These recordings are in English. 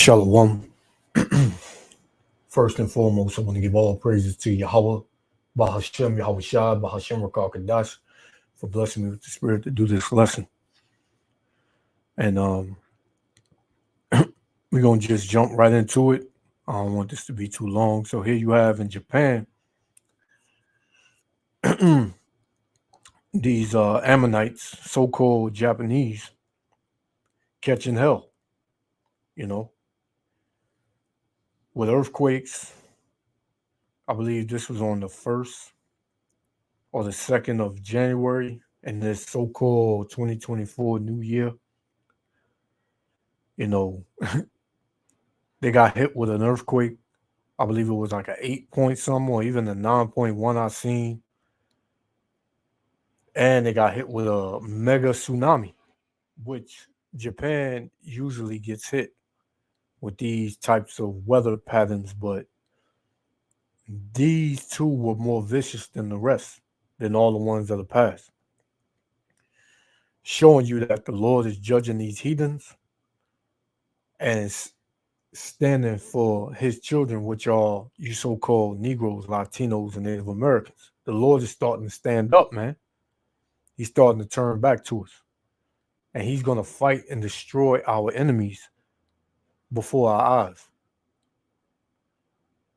Shalom. First and foremost, I want to give all praises to Yahweh, Bahashem, Yahweh Shai, Bahashem Rakar Kadash, for blessing me with the spirit to do this lesson. And we're going to just jump right into it. I don't want this to be too long. So here you have in Japan, these Ammonites, so-called Japanese, catching hell, you know, with earthquakes. I believe this was on the 1st or the 2nd of January in this so-called 2024 New Year. You know, they got hit with an earthquake. I believe it was like an 8 point something or even a 9.1 I seen. And they got hit with a mega tsunami, which Japan usually gets hit with these types of weather patterns, but these two were more vicious than the rest, than all the ones of the past. Showing you that the Lord is judging these heathens and is standing for his children, which are you so-called Negroes, Latinos, and Native Americans. The Lord is starting to stand up, man. He's starting to turn back to us. And he's going to fight and destroy our enemies before our eyes.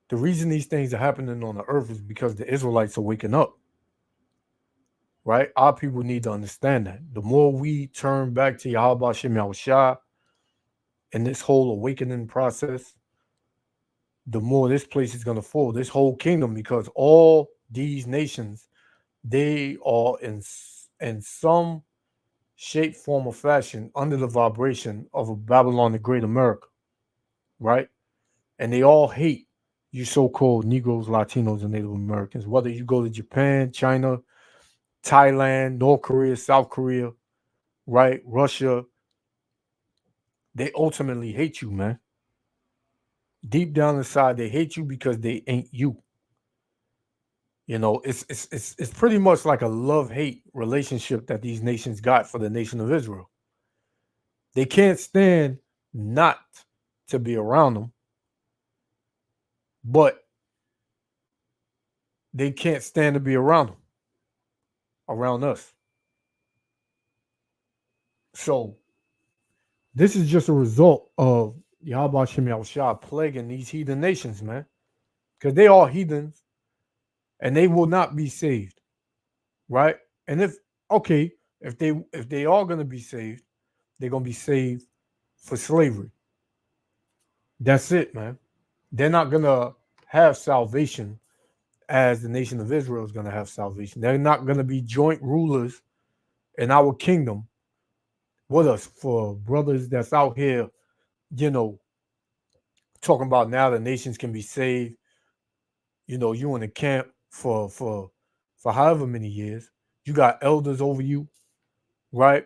The reason these things are happening on the earth is because the Israelites are waking up. Right? Our people need to understand that. The more we turn back to Yahweh Shem Yahushua in this whole awakening process, the more this place is going to fall, this whole kingdom, because all these nations, they are in some shape, form, or fashion under the vibration of a Babylon the Great America, right? And they all hate you so-called Negroes, Latinos, and Native Americans. Whether you go to Japan, China, Thailand, North Korea, South Korea, right, Russia, they ultimately hate you, man. Deep down inside, they hate you because they ain't you. You know, it's pretty much like a love-hate relationship that these nations got for the nation of Israel. They can't stand not to be around them, but they can't stand to be around them, around us. So this is just a result of Yahweh Shem Yahushua plaguing these heathen nations, man. Because they are heathens and they will not be saved. Right? And if they are gonna be saved, they're gonna be saved for slavery. That's it, man. They're not gonna have salvation as the nation of Israel is gonna have salvation. They're not gonna be joint rulers in our kingdom with us for brothers that's out here, you know, talking about now the nations can be saved. You know, you in the camp for however many years. You got elders over you, right?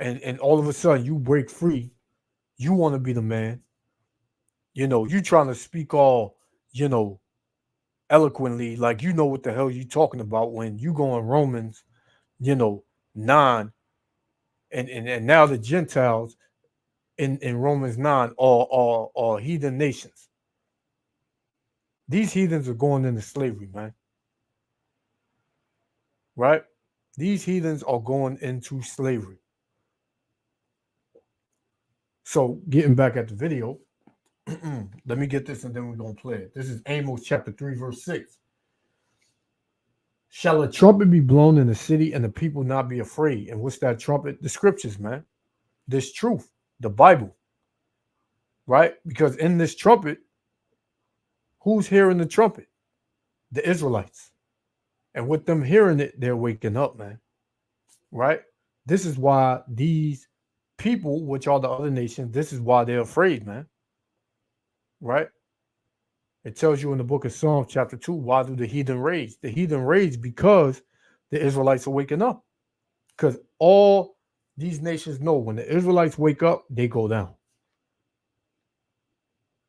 And all of a sudden you break free. You want to be the man. You know, you trying to speak all, you know, eloquently, like you know what the hell you talking about when you go in Romans, you know, 9, and now the Gentiles in Romans 9 are heathen nations. These heathens are going into slavery, man. Right? These heathens are going into slavery. So getting back at the video, let me get this and then we're going to play it. This is Amos chapter 3, verse 6. Shall a trumpet be blown in the city and the people not be afraid? And what's that trumpet? The scriptures, man. This truth, the Bible. Right? Because in this trumpet, who's hearing the trumpet? The Israelites. And with them hearing it, they're waking up, man. Right? This is why these people, which are the other nations, this is why they're afraid, man. Right? It tells you in the book of Psalms, chapter 2, why do the heathen rage? The heathen rage because the Israelites are waking up. Because all these nations know when the Israelites wake up, they go down.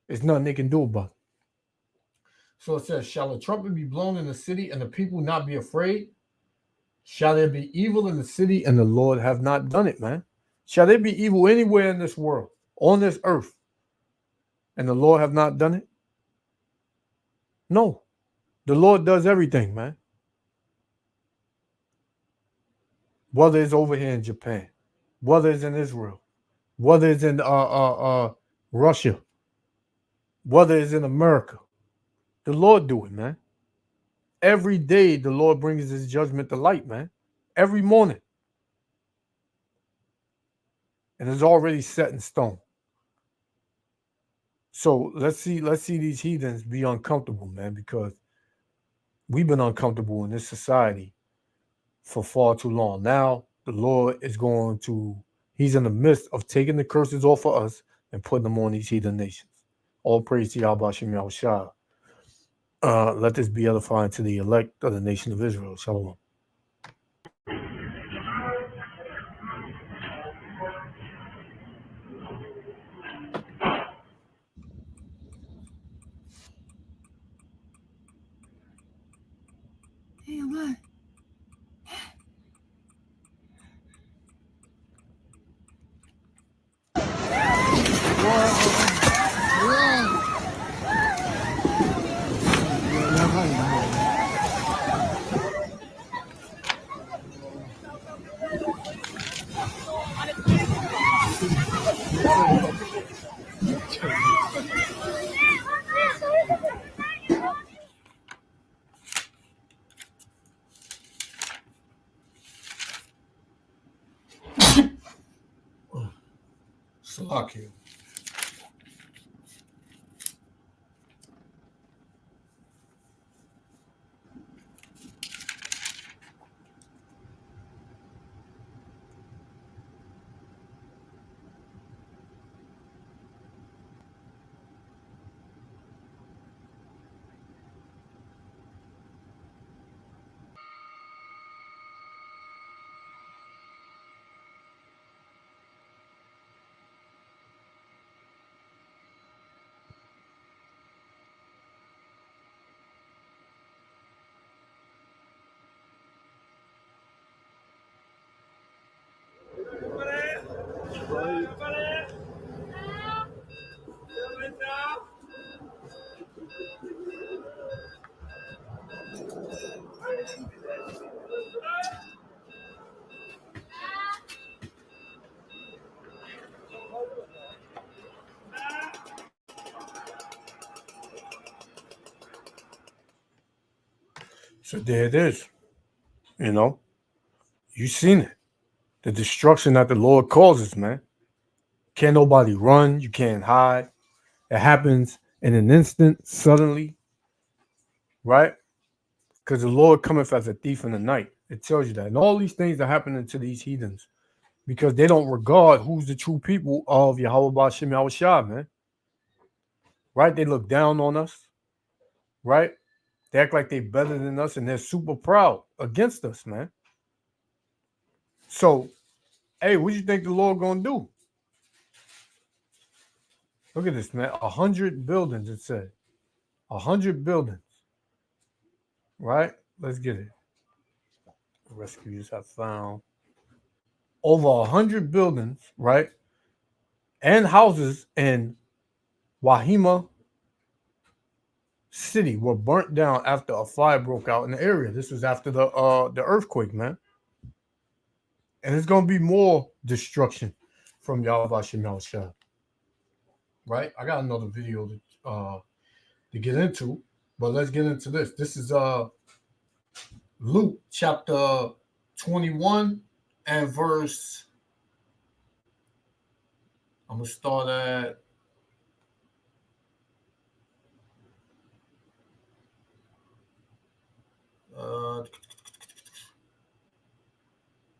There's nothing they can do about it. So it says, shall a trumpet be blown in the city and the people not be afraid? Shall there be evil in the city and the Lord have not done it, man? Shall there be evil anywhere in this world, on this earth, and the Lord have not done it? No. The Lord does everything, man. Whether it's over here in Japan, whether it's in Israel, whether it's in Russia, whether it's in America, the Lord do it, man. Every day the Lord brings his judgment to light, man. Every morning. And it's already set in stone. So let's see these heathens be uncomfortable, man, because we've been uncomfortable in this society for far too long. Now the Lord is he's in the midst of taking the curses off of us and putting them on these heathen nations. All praise to Yahweh Shem Yahushua. Let this be edifying to the elect of the nation of Israel. Shalom. Hey, what? Salakia. So there it is. You know, you seen it. The destruction that the Lord causes, man. Can't nobody run. You can't hide. It happens in an instant, suddenly, right? Because the Lord cometh as a thief in the night. It tells you that. And all these things are happening to these heathens because they don't regard who's the true people of Yahweh Ba'Shem Yahushua, man. Right? They look down on us, right? They act like they're better than us and they're super proud against us, man. So, hey, what do you think the Lord gonna do? Look at this, man. 100 buildings, it said. 100 buildings. Right? Let's get it. Rescuers have found over 100 buildings, right? And houses in Wahima City were burnt down after a fire broke out in the area. This was after the earthquake, man. And it's gonna be more destruction from Yahweh Shem Yahushua. Right? I got another video to get into, but let's get into this. This is Luke chapter 21 and verse. I'm gonna start at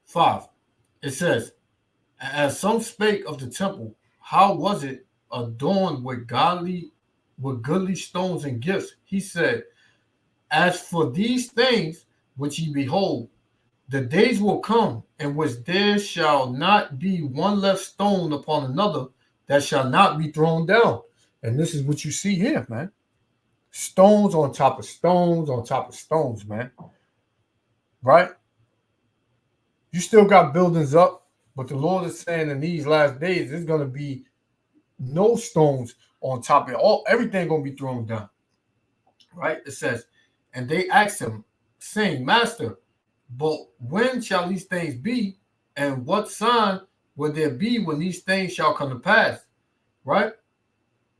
five. It says, as some spake of the temple, how was it adorned with goodly stones and gifts? He said, as for these things which ye behold, the days will come in which there shall not be one left stone upon another that shall not be thrown down. And this is what you see here, man. Stones on top of stones on top of stones, man. Right? You still got buildings up, But the Lord is saying in these last days, there's going to be no stones on top of it. Everything going to be thrown down. Right? It says, and they asked him, saying, Master, but when shall these things be? And what sign will there be when these things shall come to pass? Right?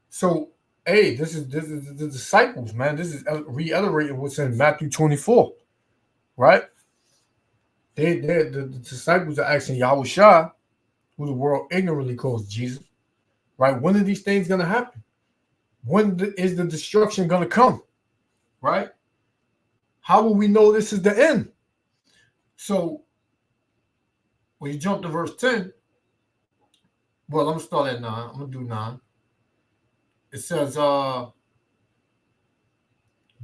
So, hey, this is the disciples, man. This is reiterating what's in Matthew 24. Right? The disciples are asking Yahushua, who the world ignorantly calls Jesus, right? When are these things going to happen? When is the destruction going to come? Right? How will we know this is the end? So, when you jump to verse 10, well, I'm going to start at 9. I'm going to do 9. It says, but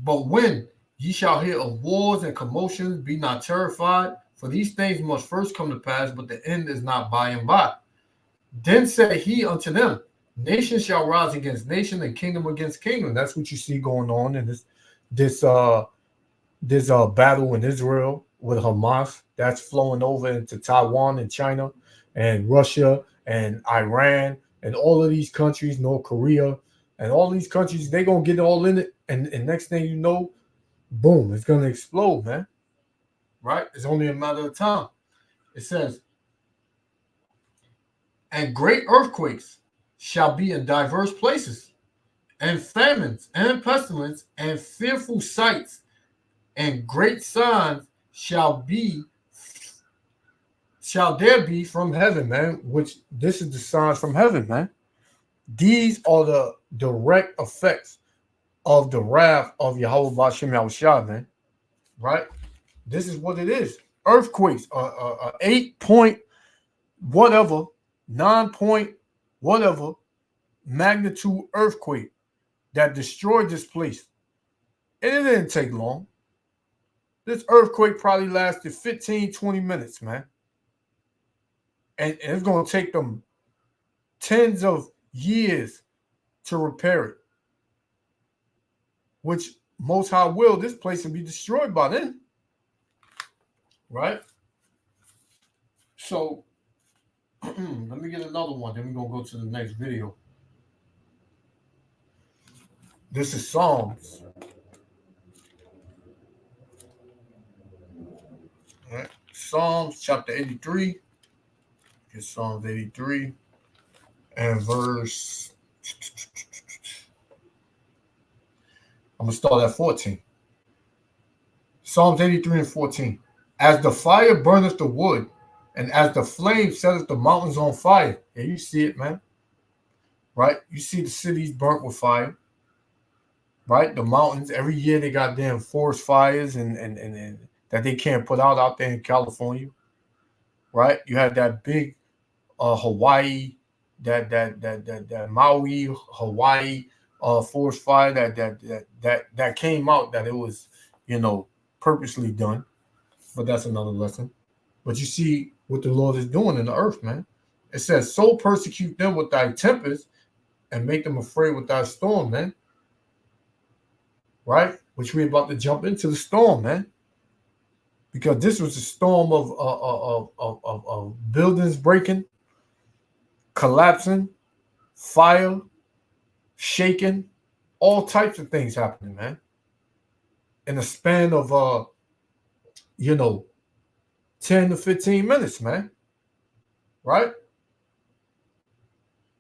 when ye shall hear of wars and commotions, be not terrified, for these things must first come to pass, but the end is not by and by. Then said he unto them, nation shall rise against nation and kingdom against kingdom. That's what you see going on in this battle in Israel with Hamas. That's flowing over into Taiwan and China and Russia and Iran and all of these countries, North Korea, and all these countries. They're going to get all in it. And next thing you know, boom, it's going to explode, man. Right? It's only a matter of time. It says, and great earthquakes shall be in diverse places, and famines and pestilence and fearful sights, and great signs shall there be from heaven, man. Which this is the signs from heaven, man. These are the direct effects of the wrath of Yahweh B'Shem Yahushua, man. Right? This is what it is. Earthquakes, 8 point whatever, 9 point whatever magnitude earthquake that destroyed this place. And it didn't take long. This earthquake probably lasted 15, 20 minutes, man. And it's going to take them tens of years to repair it. Which Most High will, this place will be destroyed by then. Right? So, let me get another one. Then we're going to go to the next video. This is Psalms. All right. Psalms chapter 83. It's Psalms 83 and verse. I'm going to start at 14. Psalms 83 and 14. As the fire burneth the wood, and as the flame setteth the mountains on fire. Yeah, you see it, man. Right? You see the cities burnt with fire. Right? The mountains, every year they got damn forest fires and that they can't put out there in California. Right? You had that big Hawaii, that Maui, Hawaii forest fire that came out that it was, purposely done. But that's another lesson. But you see what the Lord is doing in the earth, man. It says, so persecute them with thy tempest and make them afraid with thy storm, man. Right? Which we're about to jump into the storm, man. Because this was a storm of buildings breaking, collapsing, fire, shaking, all types of things happening, man. In a span of 10 to 15 minutes, man. Right?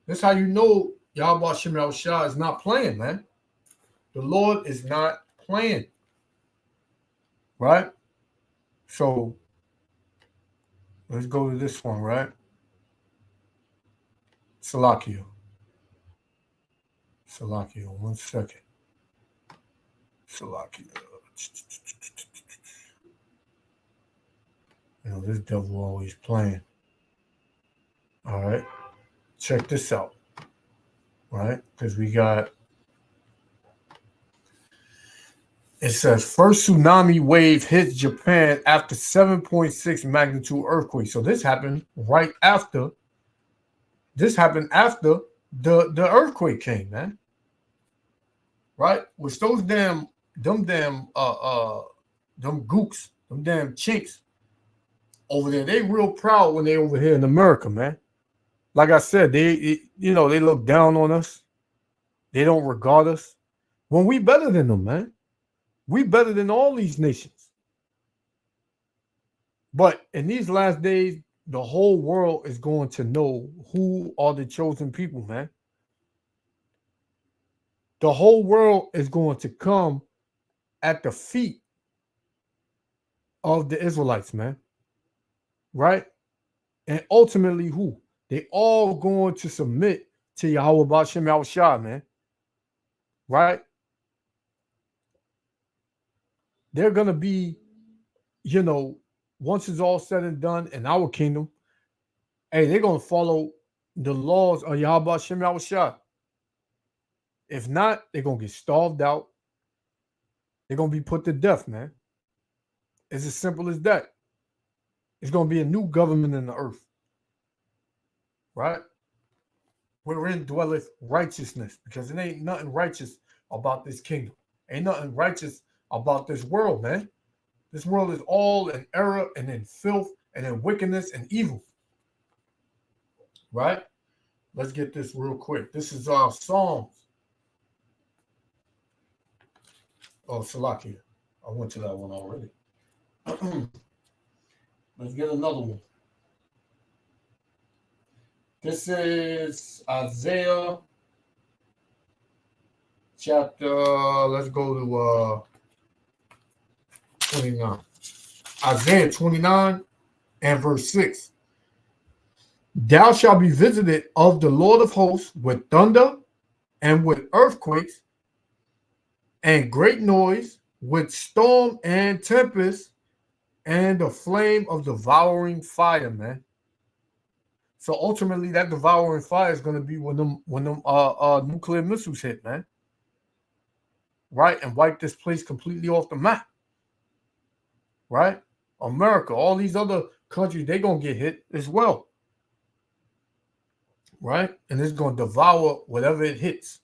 That's how you know Yahweh B'Shem Yahushua is not playing, man. The Lord is not playing. Right? So, let's go to this one, right? Salakia, 1 second. Salakia. This devil always playing. All right. Check this out. Right? Because we got, it says, first tsunami wave hits Japan after 7.6 magnitude earthquake. So this happened right after. This happened after the earthquake came, man. Right? Which those them gooks, them damn chinks, over there. They real proud when they over here in America, man. Like I said, they look down on us. They don't regard us. When we better than them, man. We better than all these nations. But in these last days, the whole world is going to know who are the chosen people, man. The whole world is going to come at the feet of the Israelites, man. Right? And ultimately, who? They all going to submit to Yahweh Bashem Yahushua, man. Right? They're going to be, once it's all said and done in our kingdom, hey, they're going to follow the laws of Yahweh Bashem Yahushua. If not, they're going to get starved out. They're going to be put to death, man. It's as simple as that. It's going to be a new government in the earth. Right? Wherein dwelleth righteousness, because it ain't nothing righteous about this kingdom. Ain't nothing righteous about this world, man. This world is all in error and in filth and in wickedness and evil. Right? Let's get this real quick. This is Psalms. Oh, Salakia. I went to that one already. Let's get another one. This is Isaiah chapter, let's go to 29. Isaiah 29 and verse 6. Thou shalt be visited of the Lord of hosts with thunder and with earthquakes and great noise, with storm and tempest and the flame of devouring fire, man. So ultimately, that devouring fire is going to be when them nuclear missiles hit, man. Right? And wipe this place completely off the map. Right? America, all these other countries, they're going to get hit as well. Right? And it's going to devour whatever it hits.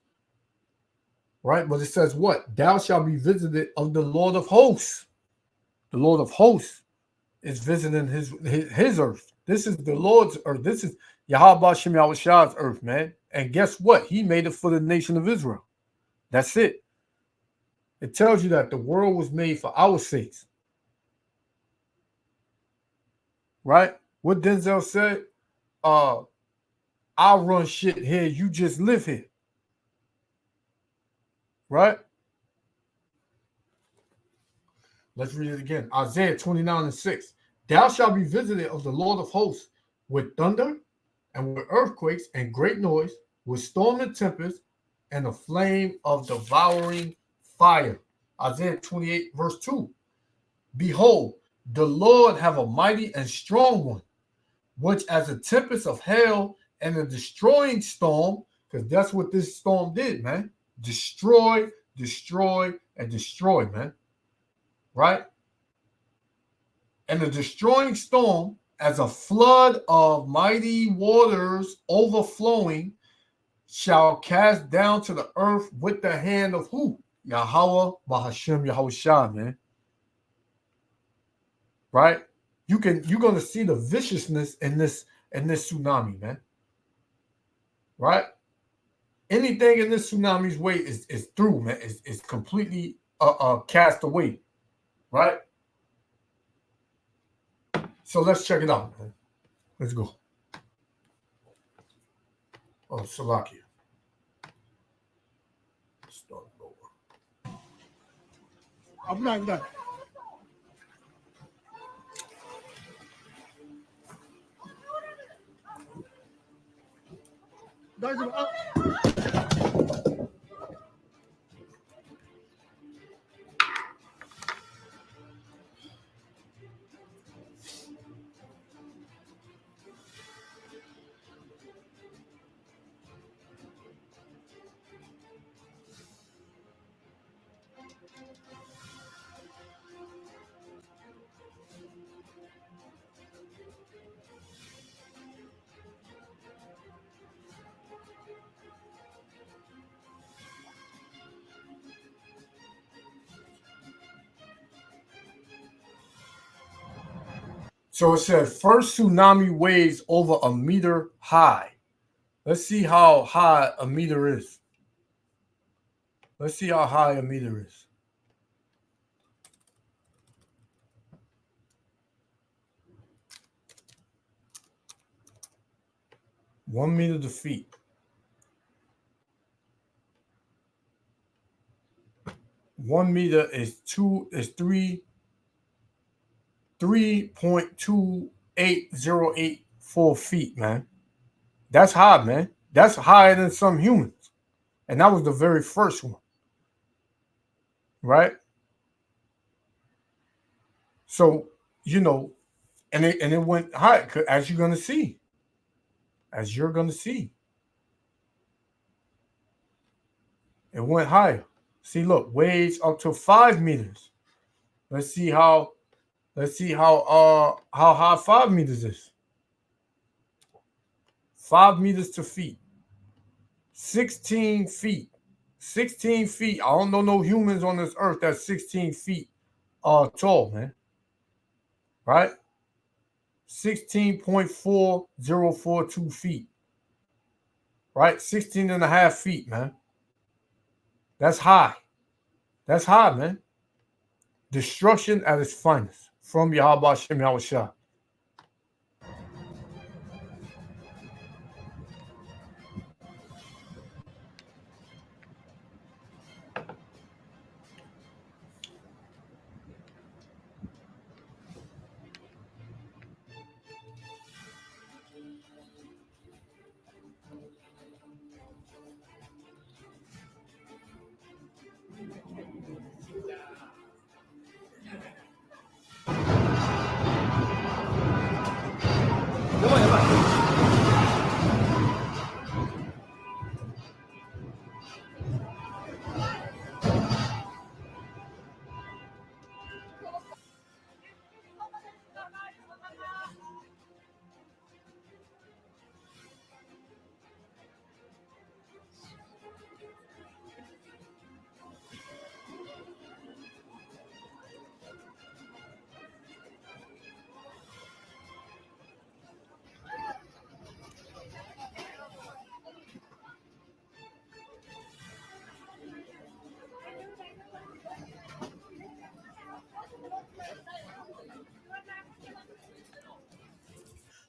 Right? But it says what? Thou shalt be visited of the Lord of hosts. The Lord of hosts is visiting his earth. This is the Lord's earth. This is Yahweh Shem Yahushua's earth, man. And guess what? He made it for the nation of Israel. That's it. It tells you that the world was made for our sakes. Right? What Denzel said, I'll run shit here. You just live here. Right? Let's read it again. Isaiah 29 and 6. Thou shalt be visited of the Lord of hosts with thunder and with earthquakes and great noise, with storm and tempest and a flame of devouring fire. Isaiah 28 verse 2. Behold, the Lord have a mighty and strong one, which as a tempest of hail and a destroying storm, because that's what this storm did, man. Destroy, and destroy, man. Right? And the destroying storm, as a flood of mighty waters overflowing, shall cast down to the earth with the hand of who? Yahweh Bahashem Yahushua, man. Right? You're gonna see the viciousness in this tsunami, man. Right? Anything in this tsunami's way is through, man. It's completely cast away. Right? So let's check it out, man. Let's go. Oh, Salakia. Start over. I'm not done. So it says first tsunami waves over a meter high. Let's see how high a meter is. Let's see how high a meter is. One meter to feet. One meter is 3.28084 feet, man. That's high, man. That's higher than some humans. And that was the very first one. Right? So, and it went high, as you're gonna see. As you're gonna see. It went higher. See, look, waves up to 5 meters. Let's see how high 5 meters is. 5 meters to feet. 16 feet. 16 feet. I don't know no humans on this earth that's 16 feet tall, man. Right? 16.4042 feet. Right? 16 and a half feet, man. That's high. That's high, man. Destruction at its finest from Yahweh Hashem Yahushua.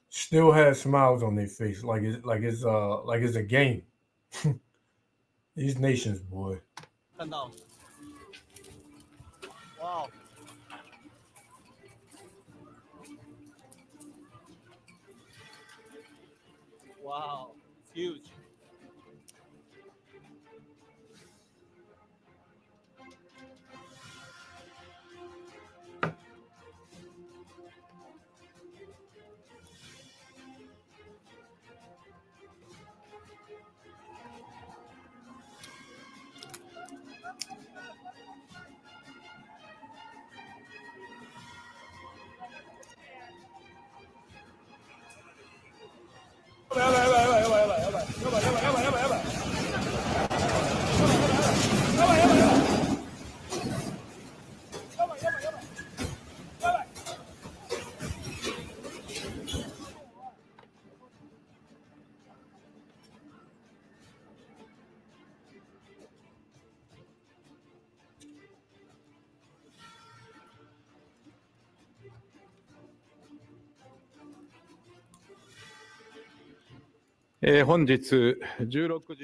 Still has smiles on their face, like it's a game. These nations, boy. 看到，哇， wow, it's huge.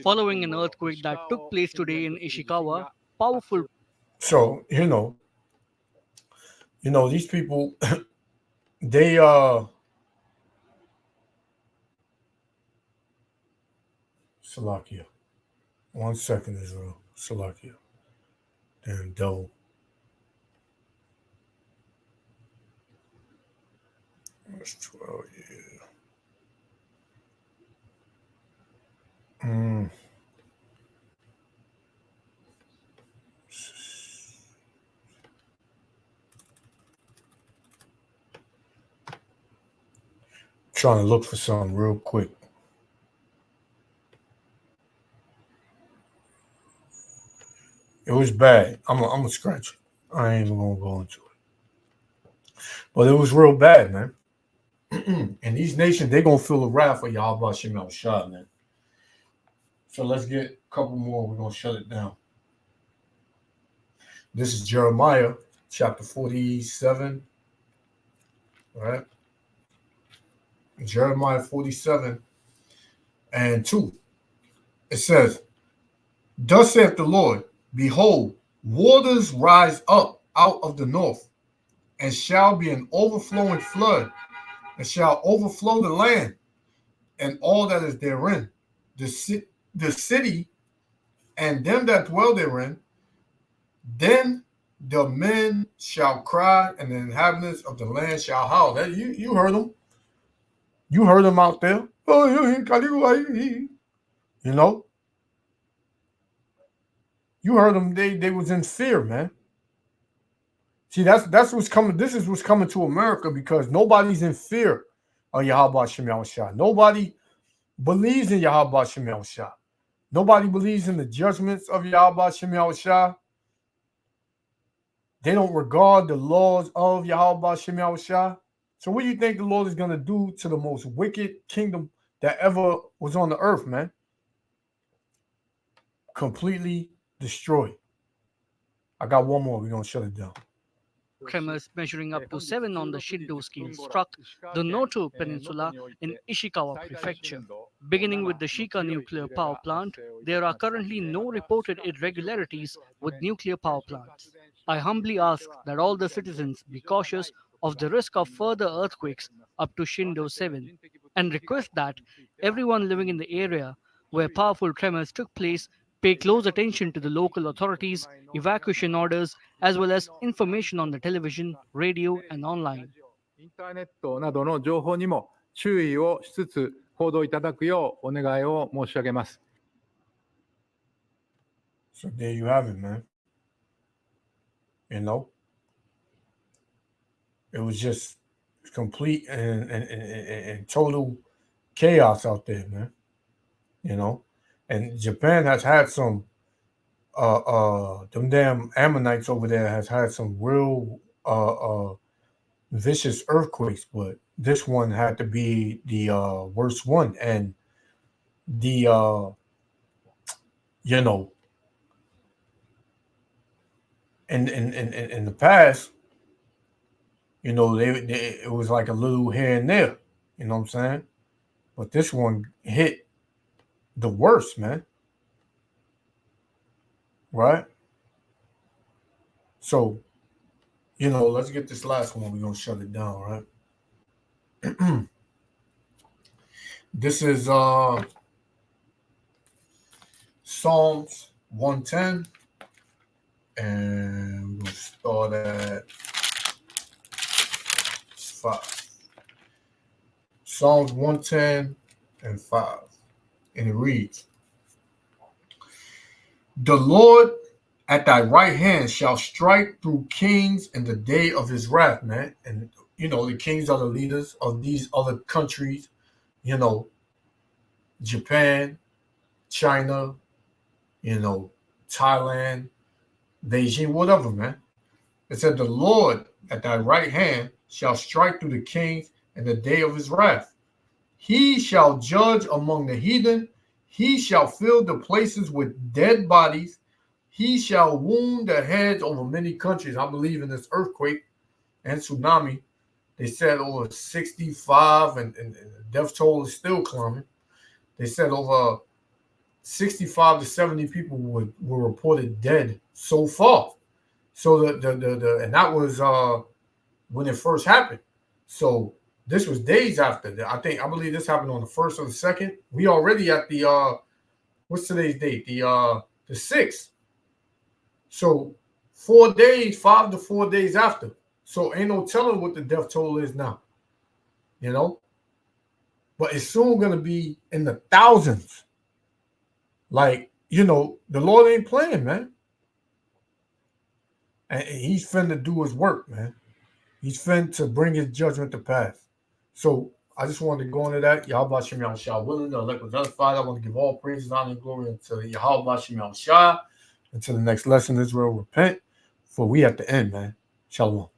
Following an earthquake that took place today in Ishikawa, powerful. So, these people, they Salakia. 1 second, Israel. Salakia. Damn devil. That's 12, yeah. Trying to look for something real quick. It was bad. I'm gonna scratch it. I ain't even gonna go into it. But it was real bad, man. And these nations, they're going to feel the wrath of Yahweh Shem Shah, man. So let's get a couple more. We're going to shut it down. This is Jeremiah chapter 47. All right. Jeremiah 47 and 2. It says, thus saith the Lord, behold, waters rise up out of the north, and shall be an overflowing flood, and shall overflow the land, and all that is therein, the city, and them that dwell therein. Then the men shall cry, and the inhabitants of the land shall howl. That you heard them. You heard them out there. You know. You heard them. They was in fear, man. See, that's what's coming. This is what's coming to America, because nobody's in fear of Yahweh Shem Yahushua. Nobody believes in Yahweh Shem Yahushua. Nobody believes in the judgments of Yahweh Shem Yahushua. They don't regard the laws of Yahweh Shem Yahushua. So what do you think the Lord is going to do to the most wicked kingdom that ever was on the earth, man? Completely destroyed. I got one more. We're going to shut it down. Tremors measuring up to 7 on the Shindo scale struck the Noto Peninsula in Ishikawa Prefecture. Beginning with the Shika nuclear power plant, there are currently no reported irregularities with nuclear power plants. I humbly ask that all the citizens be cautious of the risk of further earthquakes up to Shindo 7, and request that everyone living in the area where powerful tremors took place pay close attention to the local authorities, evacuation orders, as well as information on the television, radio, and online. インターネットなどの情報にも注意をしつつ報道いただくようお願いを申し上げます。 So there you have it, man. You know, it was just complete and total chaos out there, man. You know, and Japan has had some them damn Ammonites over there has had some real vicious earthquakes, but this one had to be the worst one. And the you know, in the past, you know, it was like a little here and there, you know what I'm saying? But this one hit the worst, man. Right? So, you know, let's get this last one. We're going to shut it down, right? This is Psalms 110. And we're going to start at 5. Psalms 110 and 5. And it reads, the Lord at thy right hand shall strike through kings in the day of his wrath, man. And, you know, the kings are the leaders of these other countries, you know, Japan, China, you know, Thailand, Beijing, whatever, man. It said, the Lord at thy right hand shall strike through the kings in the day of his wrath. He shall judge among the heathen. He shall fill the places with dead bodies. He shall wound the heads over many countries. I believe in this earthquake and tsunami, they said over 65, and the death toll is still climbing. They said over 65 to 70 people were reported dead so far. So and that was when it first happened. So this was days after that. I believe this happened on the 1st or the 2nd. We already at the what's today's date? The 6th. So 4 days, 5 to 4 days after. So ain't no telling what the death toll is now. You know? But it's soon gonna be in the thousands. Like, you know, the Lord ain't playing, man. And he's finna do his work, man. He's finna to bring his judgment to pass. So I just wanted to go into that. Yahweh Shem Yahushua willing, the elect was justified. I want to give all praises, honor, and glory unto Yahweh Shem Yahushua. Until the next lesson, Israel, repent. For we at the end, man. Shalom.